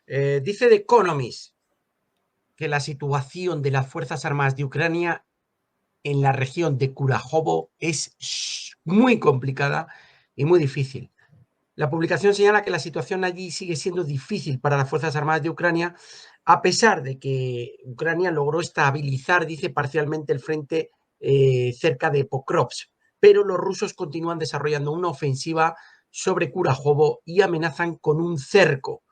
Dice The Economist que la situación de las Fuerzas Armadas de Ucrania en la región de Kurajovo es muy complicada y muy difícil. La publicación señala que la situación allí sigue siendo difícil para las Fuerzas Armadas de Ucrania, a pesar de que Ucrania logró estabilizar, dice, parcialmente el frente cerca de Pokrovsk, pero los rusos continúan desarrollando una ofensiva sobre Kurajovo y amenazan con un cerco.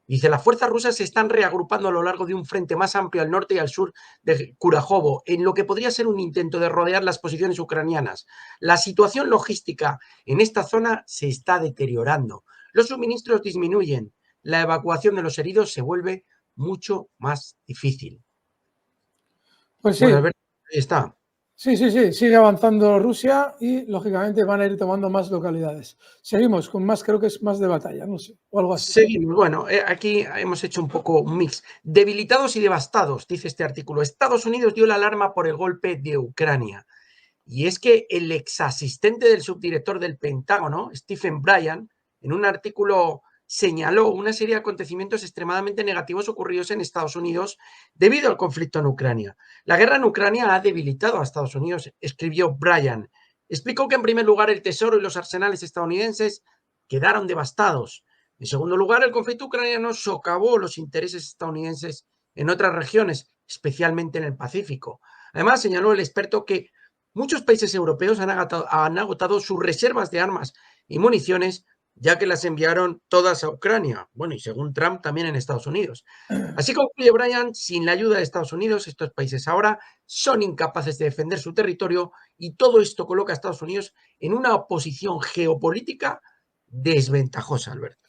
Dice, las fuerzas rusas se están reagrupando a lo largo de un frente más amplio al norte y al sur de Kurajovo, en lo que podría ser un intento de rodear las posiciones ucranianas. La situación logística en esta zona se está deteriorando. Los suministros disminuyen. La evacuación de los heridos se vuelve mucho más difícil. Pues sí. Bueno, Alberto, ahí está. Sí, sigue avanzando Rusia y, lógicamente, van a ir tomando más localidades. Seguimos con más, creo que es más de batalla, no sé, o algo así. Seguimos. Bueno, aquí hemos hecho un poco un mix. Debilitados y devastados, dice este artículo. Estados Unidos dio la alarma por el golpe de Ucrania. Y es que el exasistente del subdirector del Pentágono, Stephen Bryan, en un artículo señaló una serie de acontecimientos extremadamente negativos ocurridos en Estados Unidos debido al conflicto en Ucrania. La guerra en Ucrania ha debilitado a Estados Unidos, escribió Bryan. Explicó que en primer lugar el tesoro y los arsenales estadounidenses quedaron devastados. En segundo lugar, el conflicto ucraniano socavó los intereses estadounidenses en otras regiones, especialmente en el Pacífico. Además, señaló el experto que muchos países europeos han agotado sus reservas de armas y municiones, ya que las enviaron todas a Ucrania. Bueno, y según Trump, también en Estados Unidos. Así concluye Bryan, sin la ayuda de Estados Unidos, estos países ahora son incapaces de defender su territorio y todo esto coloca a Estados Unidos en una posición geopolítica desventajosa, Alberto.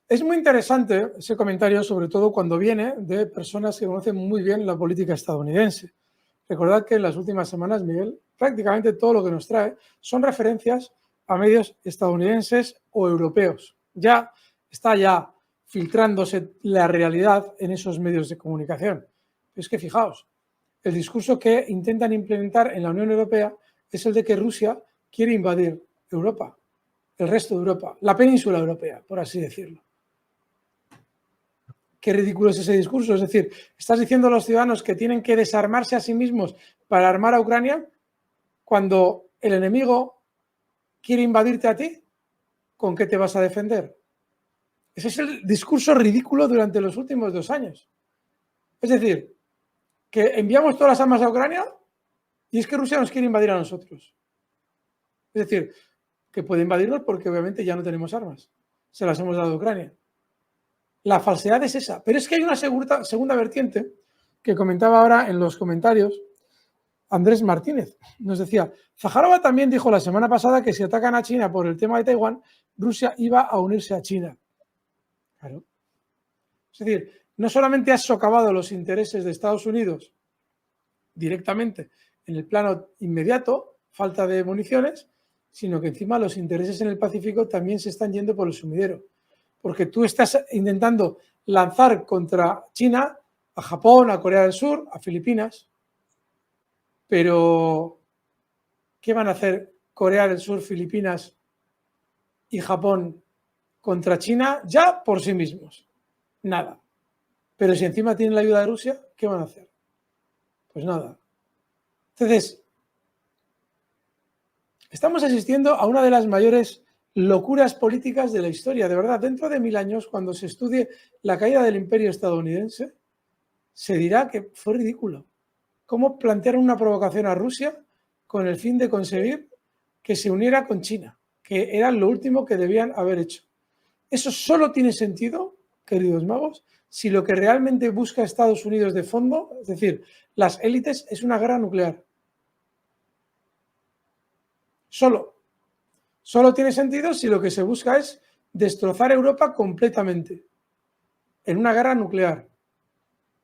Es muy interesante ese comentario, sobre todo cuando viene de personas que conocen muy bien la política estadounidense. Recordad que en las últimas semanas, Miguel, prácticamente todo lo que nos trae son referencias a medios estadounidenses o europeos. Ya está filtrándose la realidad en esos medios de comunicación. Pero es que fijaos, el discurso que intentan implementar en la Unión Europea es el de que Rusia quiere invadir Europa, el resto de Europa, la península europea, por así decirlo. Qué ridículo es ese discurso. Es decir, estás diciendo a los ciudadanos que tienen que desarmarse a sí mismos para armar a Ucrania cuando el enemigo quiere invadirte a ti. ¿Con qué te vas a defender? Ese es el discurso ridículo durante los últimos 2 años. Es decir, que enviamos todas las armas a Ucrania y es que Rusia nos quiere invadir a nosotros. Es decir, que puede invadirnos porque obviamente ya no tenemos armas. Se las hemos dado a Ucrania. La falsedad es esa. Pero es que hay una segunda vertiente que comentaba ahora en los comentarios Andrés Martínez. Nos decía, Zaharova también dijo la semana pasada que si atacan a China por el tema de Taiwán, Rusia iba a unirse a China. Claro. Es decir, no solamente has socavado los intereses de Estados Unidos directamente en el plano inmediato, falta de municiones, sino que encima los intereses en el Pacífico también se están yendo por el sumidero. Porque tú estás intentando lanzar contra China a Japón, a Corea del Sur, a Filipinas, pero ¿qué van a hacer Corea del Sur, Filipinas y Japón contra China ya por sí mismos? Nada. Pero si encima tienen la ayuda de Rusia, ¿qué van a hacer? Pues nada. Entonces, estamos asistiendo a una de las mayores locuras políticas de la historia. De verdad, dentro de 1000 años, cuando se estudie la caída del imperio estadounidense, se dirá que fue ridículo. ¿Cómo plantearon una provocación a Rusia con el fin de conseguir que se uniera con China? Que era lo último que debían haber hecho. Eso solo tiene sentido, queridos magos, si lo que realmente busca Estados Unidos de fondo, es decir, las élites, es una guerra nuclear. Solo tiene sentido si lo que se busca es destrozar Europa completamente en una guerra nuclear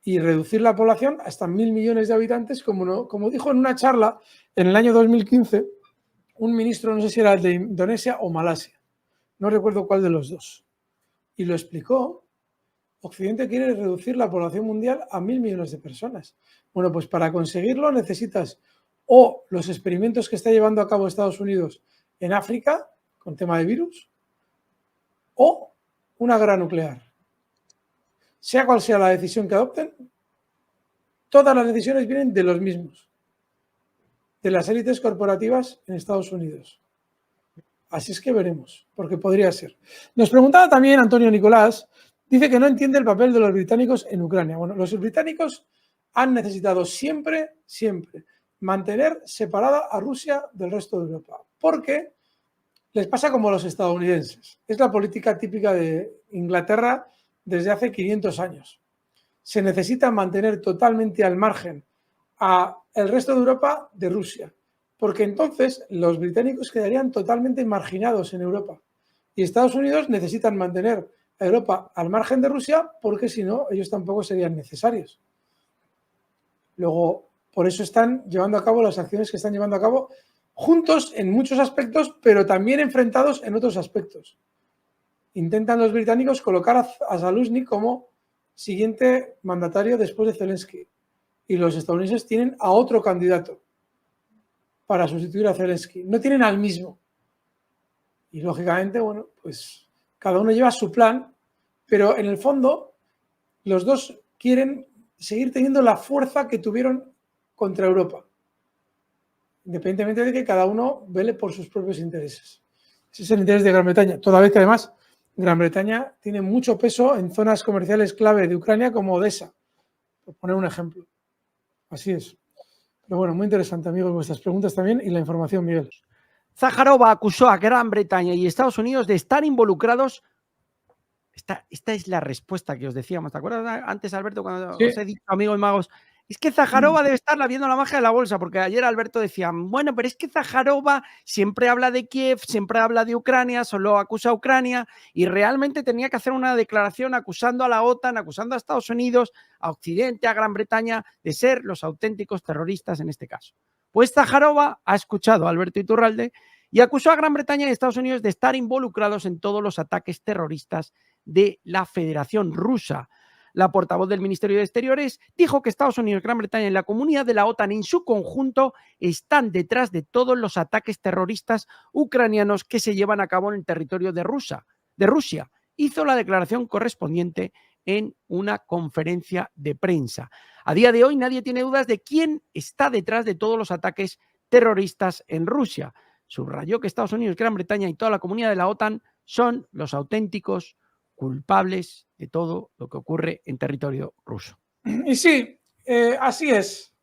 y reducir la población hasta 1000 millones de habitantes, como dijo en una charla en el año 2015 un ministro, no sé si era de Indonesia o Malasia, no recuerdo cuál de los dos, y lo explicó. Occidente quiere reducir la población mundial a 1000 millones de personas. Bueno, pues para conseguirlo necesitas o los experimentos que está llevando a cabo Estados Unidos en África, con tema de virus, o una guerra nuclear. sea cual sea la decisión que adopten, todas las decisiones vienen de los mismos, de las élites corporativas en Estados Unidos. Así es que veremos, porque podría ser. Nos preguntaba también Antonio Nicolás, dice que no entiende el papel de los británicos en Ucrania. Bueno, los británicos han necesitado siempre mantener separada a Rusia del resto de Europa, porque les pasa como a los estadounidenses. Es la política típica de Inglaterra desde hace 500 años. Se necesita mantener totalmente al margen a el resto de Europa de Rusia, porque entonces los británicos quedarían totalmente marginados en Europa. Y Estados Unidos necesitan mantener a Europa al margen de Rusia, porque si no, ellos tampoco serían necesarios. Luego, por eso están llevando a cabo las acciones que están llevando a cabo juntos en muchos aspectos, pero también enfrentados en otros aspectos. Intentan los británicos colocar a Zelensky como siguiente mandatario después de Zelensky. Y los estadounidenses tienen a otro candidato para sustituir a Zelensky. No tienen al mismo. Y lógicamente, bueno, pues cada uno lleva su plan, pero en el fondo los dos quieren seguir teniendo la fuerza que tuvieron contra Europa, independientemente de que cada uno vele por sus propios intereses. Ese es el interés de Gran Bretaña, toda vez que además Gran Bretaña tiene mucho peso en zonas comerciales clave de Ucrania como Odessa, por poner un ejemplo. Así es. Pero bueno, muy interesante, amigos, vuestras preguntas también y la información, Miguel. Zaharova acusó a Gran Bretaña y Estados Unidos de estar involucrados. Esta es la respuesta que os decíamos. ¿Te acuerdas antes, Alberto, cuando os he dicho, amigos magos? Es que Zaharova debe estarla viendo la magia de la bolsa, porque ayer Alberto decía, bueno, pero es que Zaharova siempre habla de Kiev, siempre habla de Ucrania, solo acusa a Ucrania, y realmente tenía que hacer una declaración acusando a la OTAN, acusando a Estados Unidos, a Occidente, a Gran Bretaña, de ser los auténticos terroristas en este caso. Pues Zaharova ha escuchado a Alberto Iturralde y acusó a Gran Bretaña y Estados Unidos de estar involucrados en todos los ataques terroristas de la Federación Rusa. La portavoz del Ministerio de Exteriores dijo que Estados Unidos, Gran Bretaña y la comunidad de la OTAN en su conjunto están detrás de todos los ataques terroristas ucranianos que se llevan a cabo en el territorio de Rusia. Hizo la declaración correspondiente en una conferencia de prensa. A día de hoy nadie tiene dudas de quién está detrás de todos los ataques terroristas en Rusia. Subrayó que Estados Unidos, Gran Bretaña y toda la comunidad de la OTAN son los auténticos culpables de todo lo que ocurre en territorio ruso. Y sí, así es.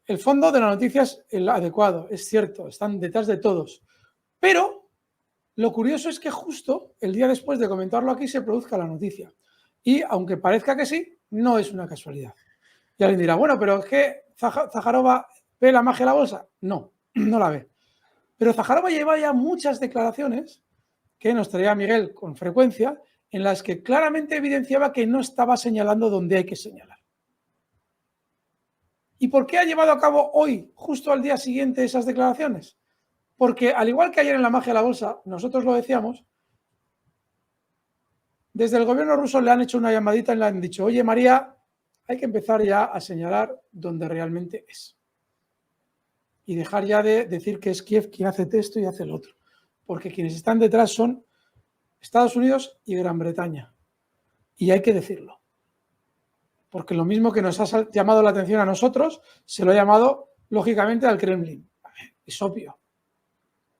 El fondo de la noticia es el adecuado, es cierto, están detrás de todos. Pero lo curioso es que justo el día después de comentarlo aquí se produzca la noticia. Y aunque parezca que sí, no es una casualidad. Y alguien dirá, bueno, pero es que Zaharova ve la magia de la bolsa. No, no la ve. Pero Zaharova lleva ya muchas declaraciones que nos traía Miguel con frecuencia, en las que claramente evidenciaba que no estaba señalando donde hay que señalar. ¿Y por qué ha llevado a cabo hoy, justo al día siguiente, esas declaraciones? Porque al igual que ayer en la magia de la bolsa, nosotros lo decíamos, desde el gobierno ruso le han hecho una llamadita y le han dicho, oye María, hay que empezar ya a señalar donde realmente es. Y dejar ya de decir que es Kiev quien hace esto y hace el otro. Porque quienes están detrás son Estados Unidos y Gran Bretaña. Y hay que decirlo. Porque lo mismo que nos ha llamado la atención a nosotros, se lo ha llamado, lógicamente, al Kremlin. Es obvio.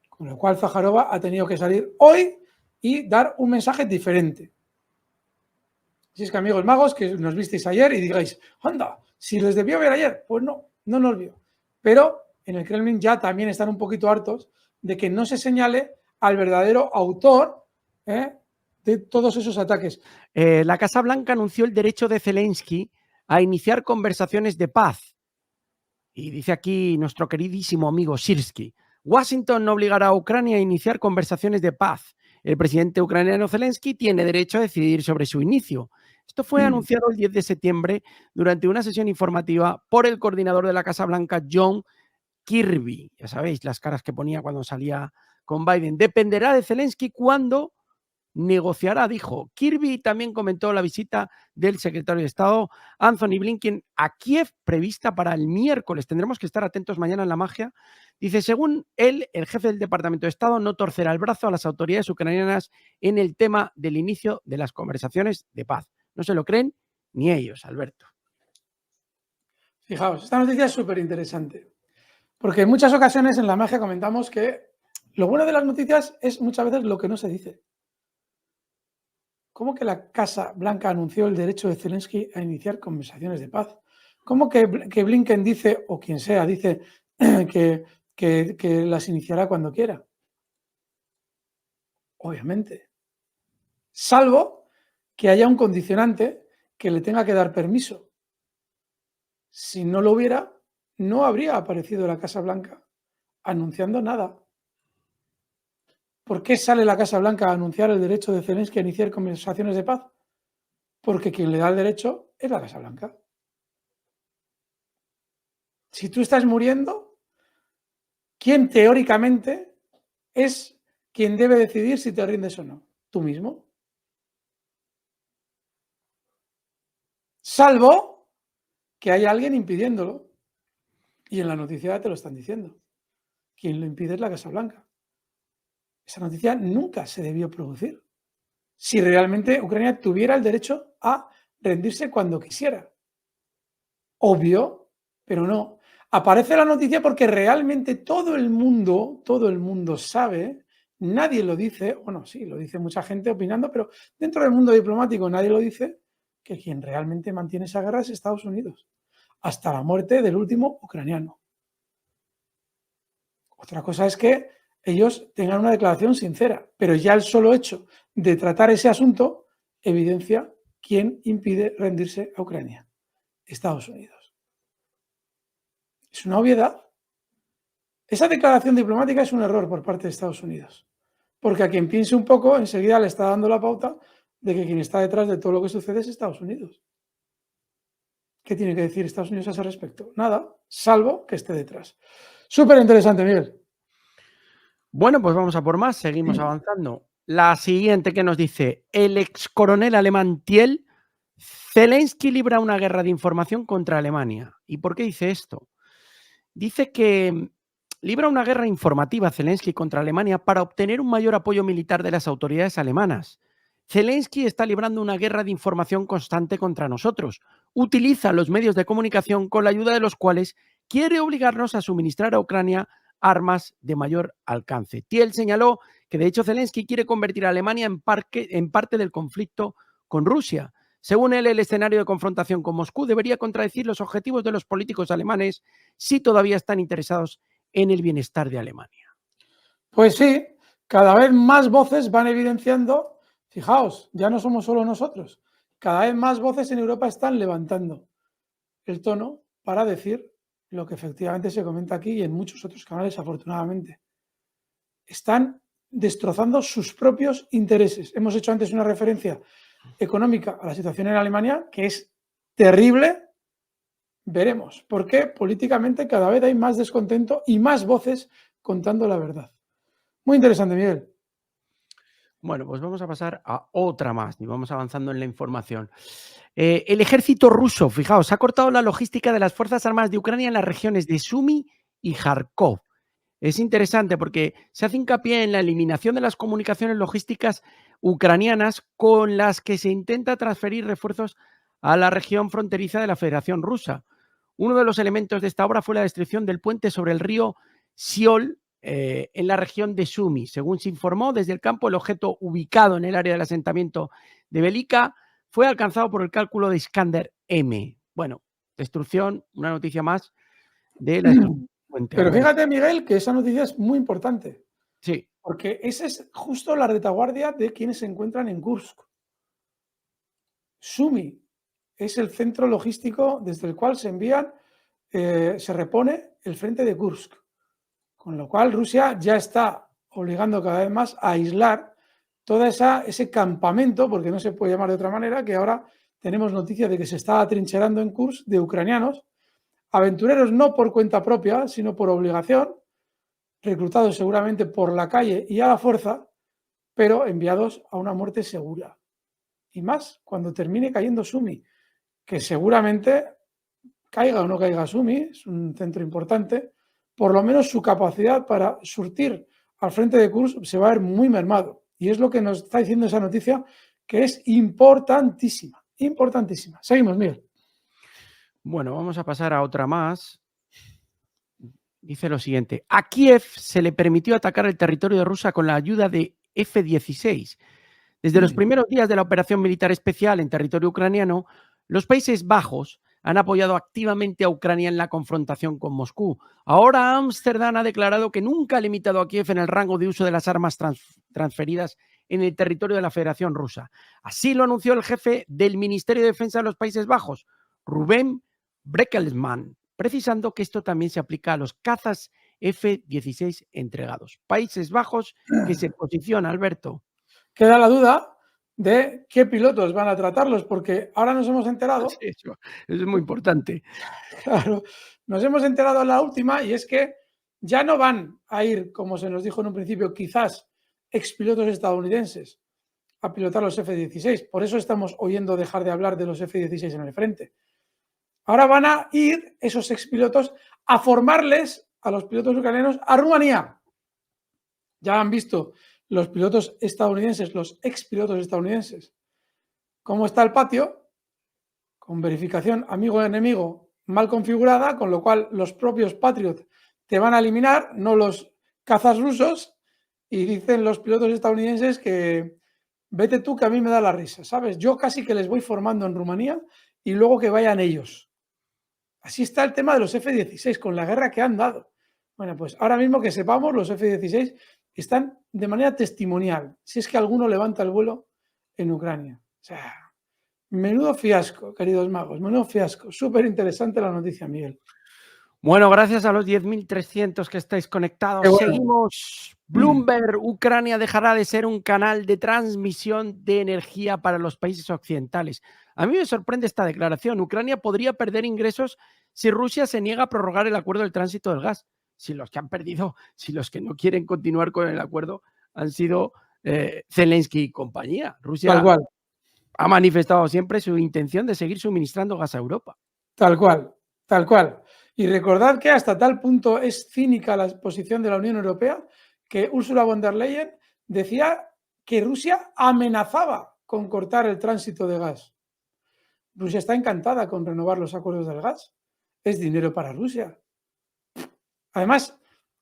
Con lo cual Zaharova ha tenido que salir hoy y dar un mensaje diferente. Si es que, amigos magos, que nos visteis ayer y digáis, anda, si les debió ver ayer, pues no nos vio. Pero en el Kremlin ya también están un poquito hartos de que no se señale al verdadero autor de todos esos ataques. La Casa Blanca anunció el derecho de Zelensky a iniciar conversaciones de paz. Y dice aquí nuestro queridísimo amigo Sirsky, Washington no obligará a Ucrania a iniciar conversaciones de paz. El presidente ucraniano Zelensky tiene derecho a decidir sobre su inicio. Esto fue anunciado el 10 de septiembre durante una sesión informativa por el coordinador de la Casa Blanca, John Kirby. Ya sabéis, las caras que ponía cuando salía con Biden. Dependerá de Zelensky cuándo negociará, dijo. Kirby también comentó la visita del secretario de Estado, Anthony Blinken, a Kiev prevista para el miércoles. Tendremos que estar atentos mañana en la magia. Dice, según él, el jefe del Departamento de Estado no torcerá el brazo a las autoridades ucranianas en el tema del inicio de las conversaciones de paz. No se lo creen ni ellos, Alberto. Fijaos, esta noticia es súper interesante, porque en muchas ocasiones en La Magia comentamos que lo bueno de las noticias es muchas veces lo que no se dice. ¿Cómo que la Casa Blanca anunció el derecho de Zelensky a iniciar conversaciones de paz? ¿Cómo que Blinken dice, o quien sea, dice que las iniciará cuando quiera? Obviamente. Salvo que haya un condicionante que le tenga que dar permiso. Si no lo hubiera, no habría aparecido la Casa Blanca anunciando nada. ¿Por qué sale la Casa Blanca a anunciar el derecho de Zelensky a iniciar conversaciones de paz? Porque quien le da el derecho es la Casa Blanca. Si tú estás muriendo, ¿quién teóricamente es quien debe decidir si te rindes o no? Tú mismo. Salvo que haya alguien impidiéndolo. Y en la noticia te lo están diciendo. Quien lo impide es la Casa Blanca. Esa noticia nunca se debió producir. Si realmente Ucrania tuviera el derecho a rendirse cuando quisiera. Obvio, pero no. Aparece la noticia porque realmente todo el mundo sabe, nadie lo dice, bueno, sí, lo dice mucha gente opinando, pero dentro del mundo diplomático nadie lo dice, que quien realmente mantiene esa guerra es Estados Unidos, hasta la muerte del último ucraniano. Otra cosa es que ellos tengan una declaración sincera, pero ya el solo hecho de tratar ese asunto evidencia quién impide rendirse a Ucrania. Estados Unidos. Es una obviedad. Esa declaración diplomática es un error por parte de Estados Unidos, porque a quien piense un poco enseguida le está dando la pauta de que quien está detrás de todo lo que sucede es Estados Unidos. ¿Qué tiene que decir Estados Unidos a ese respecto? Nada, salvo que esté detrás. Súper interesante, Miguel. Bueno, pues vamos a por más, seguimos avanzando. La siguiente que nos dice, el ex coronel alemán Thiel, Zelensky libra una guerra de información contra Alemania. ¿Y por qué dice esto? Dice que libra una guerra informativa Zelensky contra Alemania para obtener un mayor apoyo militar de las autoridades alemanas. Zelensky está librando una guerra de información constante contra nosotros. Utiliza los medios de comunicación con la ayuda de los cuales quiere obligarnos a suministrar a Ucrania armas de mayor alcance. Thiel señaló que de hecho Zelensky quiere convertir a Alemania en parte del conflicto con Rusia. Según él, el escenario de confrontación con Moscú debería contradecir los objetivos de los políticos alemanes si todavía están interesados en el bienestar de Alemania. Pues sí, cada vez más voces van evidenciando, fijaos, ya no somos solo nosotros, cada vez más voces en Europa están levantando el tono para decir lo que efectivamente se comenta aquí y en muchos otros canales, afortunadamente. Están destrozando sus propios intereses. Hemos hecho antes una referencia económica a la situación en Alemania, que es terrible. Veremos, porque políticamente cada vez hay más descontento y más voces contando la verdad. Muy interesante, Miguel. Bueno, pues vamos a pasar a otra más y vamos avanzando en la información. El ejército ruso, fijaos, ha cortado la logística de las Fuerzas Armadas de Ucrania en las regiones de Sumy y Kharkov. Es interesante porque se hace hincapié en la eliminación de las comunicaciones logísticas ucranianas con las que se intenta transferir refuerzos a la región fronteriza de la Federación Rusa. Uno de los elementos de esta obra fue la destrucción del puente sobre el río Siol en la región de Sumy. Según se informó desde el campo, el objeto ubicado en el área del asentamiento de Velika fue alcanzado por el cálculo de Iskander M. Bueno, destrucción, una noticia más de la destrucción. Pero fíjate, Miguel, que esa noticia es muy importante. Sí. Porque esa es justo la retaguardia de quienes se encuentran en Kursk. Sumy es el centro logístico desde el cual se envían, se repone el frente de Kursk. Con lo cual Rusia ya está obligando cada vez más a aislar todo ese campamento, porque no se puede llamar de otra manera, que ahora tenemos noticia de que se está atrincherando en Kursk de ucranianos, aventureros no por cuenta propia, sino por obligación, reclutados seguramente por la calle y a la fuerza, pero enviados a una muerte segura. Y más cuando termine cayendo Sumy, que seguramente caiga o no caiga Sumy, es un centro importante, por lo menos su capacidad para surtir al frente de Kursk se va a ver muy mermado. Y es lo que nos está diciendo esa noticia, que es importantísima. Importantísima. Seguimos, Miguel. Bueno, vamos a pasar a otra más. Dice lo siguiente. A Kiev se le permitió atacar el territorio de Rusia con la ayuda de F-16. Desde los primeros días de la operación militar especial en territorio ucraniano, los Países Bajos han apoyado activamente a Ucrania en la confrontación con Moscú. Ahora Ámsterdam ha declarado que nunca ha limitado a Kiev en el rango de uso de las armas transferidas en el territorio de la Federación Rusa. Así lo anunció el jefe del Ministerio de Defensa de los Países Bajos, Rubén Breckelsman, precisando que esto también se aplica a los cazas F-16 entregados. Países Bajos que se posiciona, Alberto. Queda la duda de qué pilotos van a tratarlos, porque ahora nos hemos enterado. Sí, eso es muy importante. Claro, nos hemos enterado en la última, y es que ya no van a ir, como se nos dijo en un principio, quizás expilotos estadounidenses a pilotar los F-16. Por eso estamos oyendo dejar de hablar de los F-16 en el frente. Ahora van a ir esos expilotos a formarles a los pilotos ucranianos a Rumanía. Ya han visto los pilotos estadounidenses, los expilotos estadounidenses, cómo está el patio, con verificación amigo-enemigo mal configurada, con lo cual los propios Patriot te van a eliminar, no los cazas rusos, y dicen los pilotos estadounidenses que vete tú que a mí me da la risa, ¿sabes? Yo casi que les voy formando en Rumanía y luego que vayan ellos. Así está el tema de los F-16, con la guerra que han dado. Bueno, pues ahora mismo que sepamos, los F-16 están de manera testimonial, si es que alguno levanta el vuelo en Ucrania. O sea, menudo fiasco, queridos magos, menudo fiasco. Súper interesante la noticia, Miguel. Bueno, gracias a los 10.300 que estáis conectados. Bueno. Seguimos. Bloomberg, Ucrania dejará de ser un canal de transmisión de energía para los países occidentales. A mí me sorprende esta declaración. Ucrania podría perder ingresos si Rusia se niega a prorrogar el acuerdo del tránsito del gas. Si los que han perdido, si los que no quieren continuar con el acuerdo han sido Zelensky y compañía. Rusia Tal cual. Ha manifestado siempre su intención de seguir suministrando gas a Europa. Tal cual, tal cual. Y recordad que hasta tal punto es cínica la posición de la Unión Europea que Ursula von der Leyen decía que Rusia amenazaba con cortar el tránsito de gas. Rusia está encantada con renovar los acuerdos del gas. Es dinero para Rusia. Además,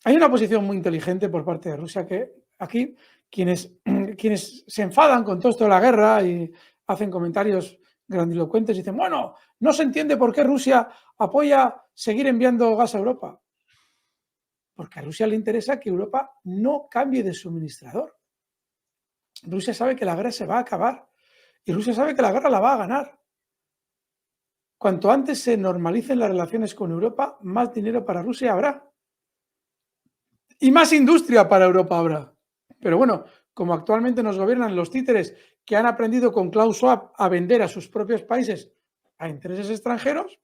hay una posición muy inteligente por parte de Rusia que aquí quienes se enfadan con todo esto de la guerra y hacen comentarios grandilocuentes y dicen, bueno, no se entiende por qué Rusia apoya seguir enviando gas a Europa. Porque a Rusia le interesa que Europa no cambie de suministrador. Rusia sabe que la guerra se va a acabar y Rusia sabe que la guerra la va a ganar. Cuanto antes se normalicen las relaciones con Europa, más dinero para Rusia habrá. Y más industria para Europa habrá. Pero bueno, como actualmente nos gobiernan los títeres que han aprendido con Klaus Schwab a vender a sus propios países a intereses extranjeros,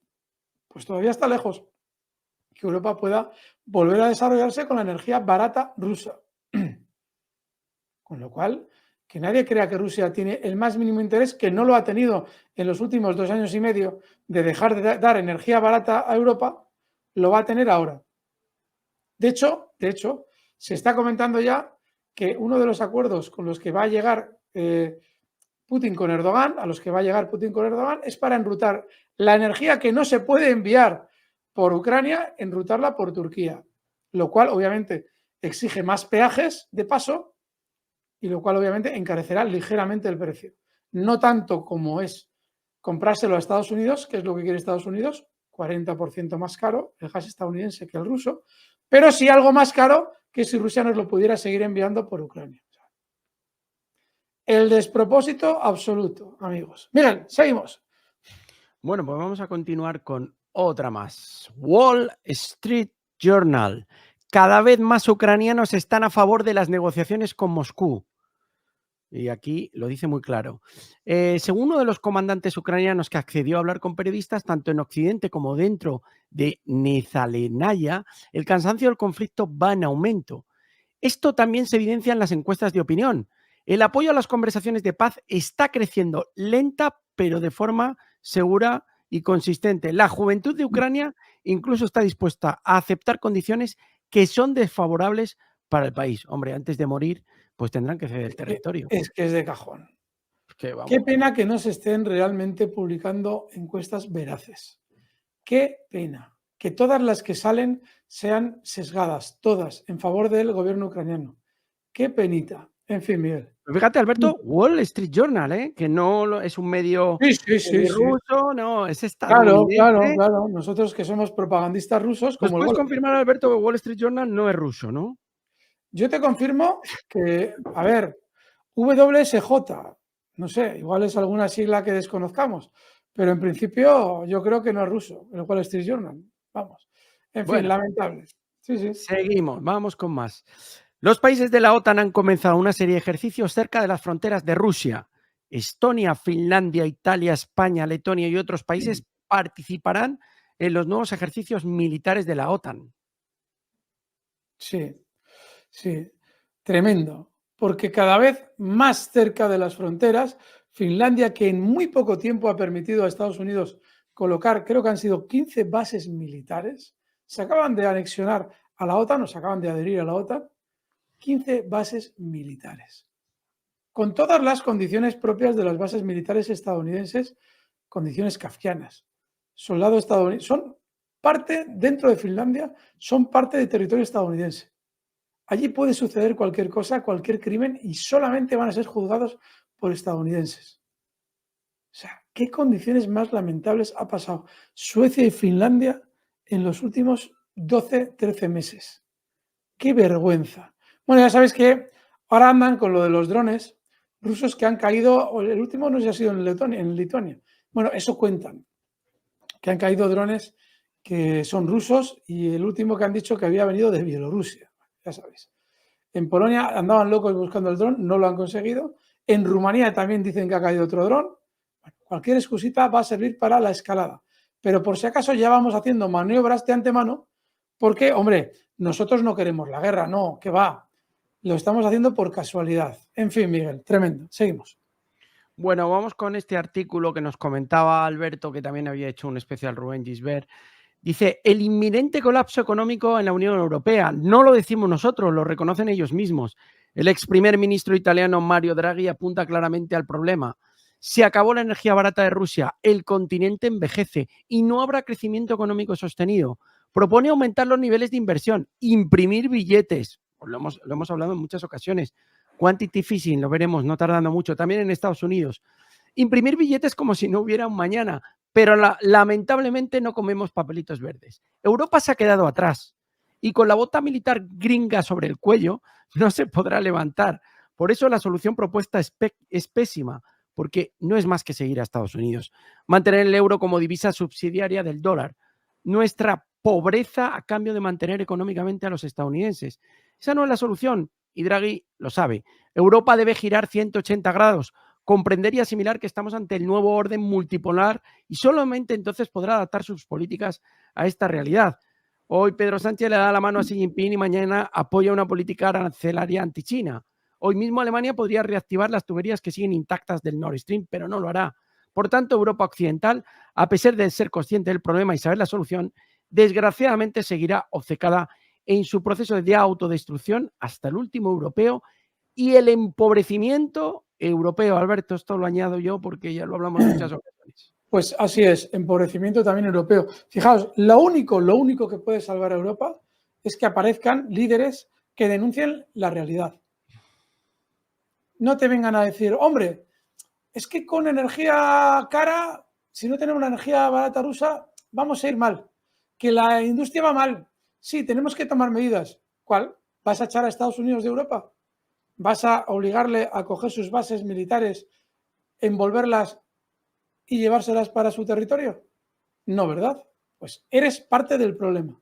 pues todavía está lejos que Europa pueda volver a desarrollarse con la energía barata rusa. Con lo cual, que nadie crea que Rusia tiene el más mínimo interés, que no lo ha tenido en los últimos 2 años y medio, de dejar de dar energía barata a Europa, lo va a tener ahora. De hecho, se está comentando ya que uno de los acuerdos con los que va a llegar Putin con Erdogan, es para enrutar la energía que no se puede enviar por Ucrania, enrutarla por Turquía, lo cual obviamente exige más peajes de paso y lo cual obviamente encarecerá ligeramente el precio. No tanto como es comprárselo a Estados Unidos, que es lo que quiere Estados Unidos, 40% más caro el gas estadounidense que el ruso, pero sí algo más caro que si Rusia nos lo pudiera seguir enviando por Ucrania. El despropósito absoluto, amigos. Miren, seguimos. Bueno, pues vamos a continuar con otra más. Wall Street Journal. Cada vez más ucranianos están a favor de las negociaciones con Moscú. Y aquí lo dice muy claro. Según uno de los comandantes ucranianos que accedió a hablar con periodistas, tanto en Occidente como dentro de Nezalenaya, el cansancio del conflicto va en aumento. Esto también se evidencia en las encuestas de opinión. El apoyo a las conversaciones de paz está creciendo lenta, pero de forma segura y consistente. La juventud de Ucrania incluso está dispuesta a aceptar condiciones que son desfavorables para el país. Hombre, antes de morir, pues tendrán que ceder el territorio. Es que es de cajón. Qué pena que no se estén realmente publicando encuestas veraces. Qué pena que todas las que salen sean sesgadas, todas en favor del gobierno ucraniano. Qué penita. En fin, Miguel. Fíjate, Alberto, Wall Street Journal, que no es un medio Sí. ruso, no, es Claro. estadounidense. Nosotros que somos propagandistas rusos, ¿Nos como el puedes gol. confirmar, Alberto, que Wall Street Journal no es ruso, no? Yo te confirmo que, a ver, WSJ, no sé, igual es alguna sigla que desconozcamos, pero en principio yo creo que no es ruso, el Wall Street Journal. Vamos. En fin, lamentable. Sí. Seguimos, vamos con más. Los países de la OTAN han comenzado una serie de ejercicios cerca de las fronteras de Rusia. Estonia, Finlandia, Italia, España, Letonia y otros países participarán en los nuevos ejercicios militares de la OTAN. Sí, tremendo, porque cada vez más cerca de las fronteras, Finlandia, que en muy poco tiempo ha permitido a Estados Unidos colocar, creo que han sido 15 bases militares, se acaban de anexionar a la OTAN o se acaban de adherir a la OTAN, 15 bases militares, con todas las condiciones propias de las bases militares estadounidenses, condiciones kafkianas. Soldados estadounidenses son parte, dentro de Finlandia, son parte de territorio estadounidense. Allí puede suceder cualquier cosa, cualquier crimen, y solamente van a ser juzgados por estadounidenses. O sea, ¿qué condiciones más lamentables ha pasado Suecia y Finlandia en los últimos 12, 13 meses? ¡Qué vergüenza! Bueno, ya sabéis que ahora andan con lo de los drones rusos que han caído, el último no sé si ha sido en Lituania. Bueno, eso cuentan, que han caído drones que son rusos y el último que han dicho que había venido de Bielorrusia, ya sabéis. En Polonia andaban locos buscando el dron, no lo han conseguido. En Rumanía también dicen que ha caído otro dron. Bueno, cualquier excusita va a servir para la escalada. Pero por si acaso ya vamos haciendo maniobras de antemano porque, hombre, nosotros no queremos la guerra, no, que va. Lo estamos haciendo por casualidad. En fin, Miguel, tremendo. Seguimos. Bueno, vamos con este artículo que nos comentaba Alberto, que también había hecho un especial Rubén Gisbert. Dice, el inminente colapso económico en la Unión Europea. No lo decimos nosotros, lo reconocen ellos mismos. El ex primer ministro italiano Mario Draghi apunta claramente al problema. Se acabó la energía barata de Rusia, el continente envejece y no habrá crecimiento económico sostenido. Propone aumentar los niveles de inversión, imprimir billetes. Pues lo hemos hablado en muchas ocasiones. Quantity easing, lo veremos, no tardando mucho. También en Estados Unidos. Imprimir billetes como si no hubiera un mañana. Pero lamentablemente no comemos papelitos verdes. Europa se ha quedado atrás y con la bota militar gringa sobre el cuello no se podrá levantar. Por eso la solución propuesta es pésima, porque no es más que seguir a Estados Unidos. Mantener el euro como divisa subsidiaria del dólar. Nuestra pobreza a cambio de mantener económicamente a los estadounidenses. Esa no es la solución y Draghi lo sabe. Europa debe girar 180 grados. Comprender y asimilar que estamos ante el nuevo orden multipolar y solamente entonces podrá adaptar sus políticas a esta realidad. Hoy Pedro Sánchez le da la mano a Xi Jinping y mañana apoya una política arancelaria anti-China. Hoy mismo Alemania podría reactivar las tuberías que siguen intactas del Nord Stream, pero no lo hará. Por tanto, Europa Occidental, a pesar de ser consciente del problema y saber la solución, desgraciadamente seguirá obcecada en su proceso de autodestrucción hasta el último europeo y el empobrecimiento europeo. Alberto, esto lo añado yo porque ya lo hablamos en muchas ocasiones. Pues así es, empobrecimiento también europeo. Fijaos, lo único que puede salvar a Europa es que aparezcan líderes que denuncien la realidad. No te vengan a decir, hombre, es que con energía cara, si no tenemos la energía barata rusa, vamos a ir mal. Que la industria va mal. Sí, tenemos que tomar medidas. ¿Cuál? ¿Vas a echar a Estados Unidos de Europa? ¿Vas a obligarle a coger sus bases militares, envolverlas y llevárselas para su territorio? No, ¿verdad? Pues eres parte del problema.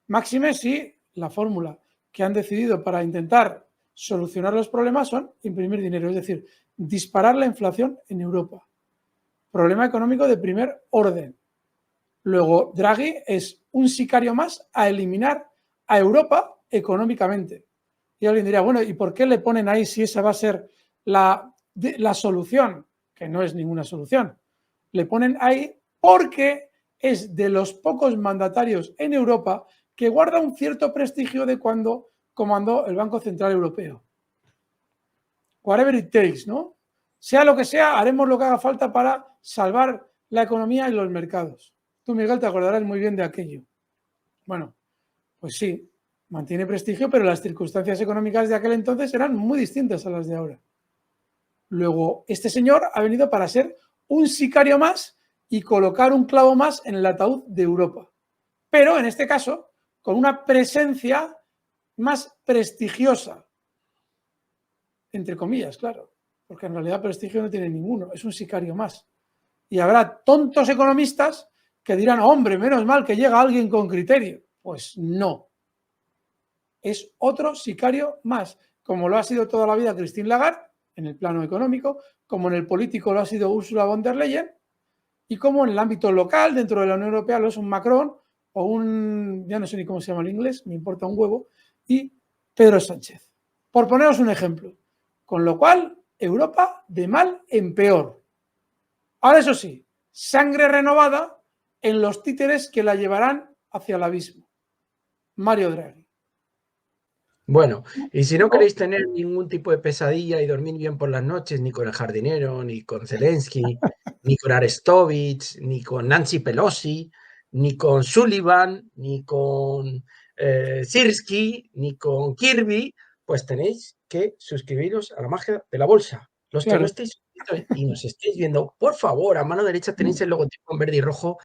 Máxime si la fórmula que han decidido para intentar solucionar los problemas son imprimir dinero, es decir, disparar la inflación en Europa. Problema económico de primer orden. Luego, Draghi es un sicario más a eliminar a Europa económicamente. Y alguien diría, bueno, ¿y por qué le ponen ahí si esa va a ser la solución? Que no es ninguna solución. Le ponen ahí porque es de los pocos mandatarios en Europa que guarda un cierto prestigio de cuando comandó el Banco Central Europeo. Whatever it takes, ¿no? sea lo que sea, haremos lo que haga falta para salvar la economía y los mercados. Tú, Miguel, te acordarás muy bien de aquello. Bueno, pues sí, mantiene prestigio, pero las circunstancias económicas de aquel entonces eran muy distintas a las de ahora. Luego, este señor ha venido para ser un sicario más y colocar un clavo más en el ataúd de Europa. Pero, en este caso, con una presencia más prestigiosa. Entre comillas, claro. Porque en realidad prestigio no tiene ninguno. Es un sicario más. Y habrá tontos economistas que dirán, hombre, menos mal que llega alguien con criterio. Pues no. Es otro sicario más. Como lo ha sido toda la vida Christine Lagarde, en el plano económico, como en el político lo ha sido Ursula von der Leyen, y como en el ámbito local, dentro de la Unión Europea, lo es un Macron o un, ya no sé ni cómo se llama en inglés, me importa un huevo, y Pedro Sánchez. Por poneros un ejemplo. Con lo cual, Europa de mal en peor. Ahora, eso sí, sangre renovada en los títeres que la llevarán hacia el abismo. Mario Draghi. Bueno, y si no queréis tener ningún tipo de pesadilla y dormir bien por las noches, ni con el jardinero, ni con Zelensky, ni con Arestovich, ni con Nancy Pelosi, ni con Sullivan, ni con Sirski, ni con Kirby, pues tenéis que suscribiros a la magia de la bolsa. Los que no estéis suscritos y nos estéis viendo, por favor, a mano derecha tenéis el logotipo en verde y rojo